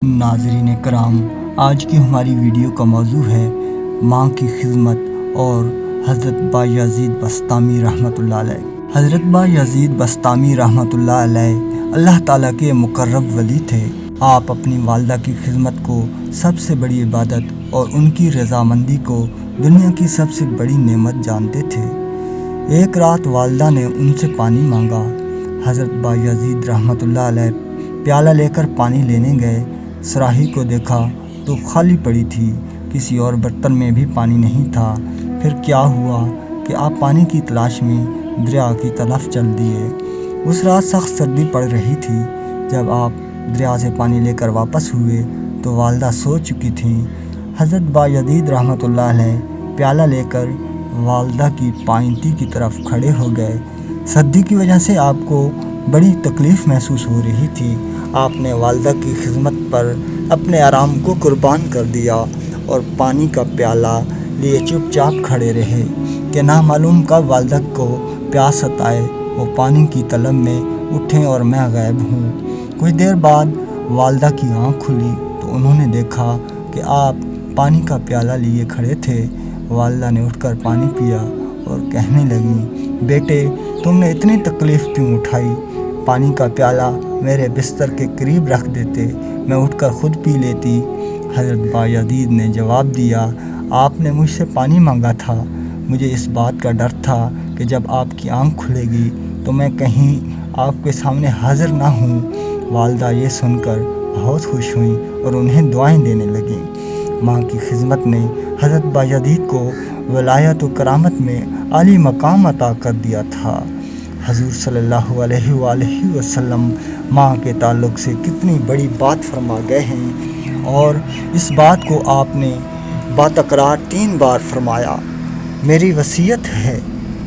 नाज़रीन कराम, आज की हमारी वीडियो का मौजू है माँ की खिदमत और हज़रत बायज़ीद बस्तामी रहमतुल्लाह अलैह। हज़रत बायज़ीद बस्तामी रहमतुल्लाह अलैह अल्लाह ताला के मुकर्रब वली थे। आप अपनी वालिदा की खिदमत को सबसे बड़ी इबादत और उनकी रज़ामंदी को दुनिया की सबसे बड़ी नेमत जानते थे। एक रात वालिदा ने उनसे पानी मांगा। हज़रत बायज़ीद रहमतुल्लाह अलैह प्याला लेकर पानी लेने गए। सुराही को देखा तो खाली पड़ी थी, किसी और बर्तन में भी पानी नहीं था। फिर क्या हुआ कि आप पानी की तलाश में दरिया की तरफ चल दिए। उस रात सख्त सर्दी पड़ रही थी। जब आप दरिया से पानी लेकर वापस हुए तो वालिदा सो चुकी थीं। हज़रत बायज़ीद रहमतुल्लाह अलैह प्याला लेकर वालिदा की पायंती की तरफ खड़े हो गए। सर्दी की वजह से आपको बड़ी तकलीफ़ महसूस हो रही थी। आपने वालिदा की खिदमत पर अपने आराम को कुर्बान कर दिया और पानी का प्याला लिए चुपचाप खड़े रहे कि ना मालूम कब वालिदा को प्यास सताए, वो पानी की तलब में उठें और मैं गायब हूँ। कुछ देर बाद वालिदा की आँख खुली तो उन्होंने देखा कि आप पानी का प्याला लिए खड़े थे। वालिदा ने उठकर पानी पिया और कहने लगी, बेटे तुमने इतनी तकलीफ़ क्यों उठाई? पानी का प्याला मेरे बिस्तर के करीब रख देते, मैं उठकर ख़ुद पी लेती। हज़रत बायज़ीद ने जवाब दिया, आपने मुझसे पानी मांगा था। मुझे इस बात का डर था कि जब आपकी आँख खुलेगी तो मैं कहीं आपके सामने हाज़िर ना हूँ। वालिदा ये सुनकर बहुत खुश हुई और उन्हें दुआएं देने लगीं। माँ की खिदमत ने हज़रत बायज़ीद को वलायत व करामत में आली मकाम अता कर दिया था। हज़ूर सल्लल्लाहु अलैहि वसल्लम माँ के ताल्लुक़ से कितनी बड़ी बात फरमा गए हैं और इस बात को आपने बातकरार 3 बार फरमाया। मेरी वसीयत है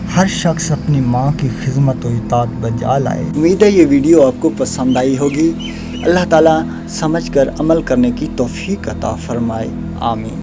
हर शख्स अपनी माँ की खिदमत व इताअत बजा लाए। उम्मीद है ये वीडियो आपको पसंद आई होगी। अल्लाह ताला समझ कर अमल करने की तौफ़ीक अता फ़रमाए। आमीन।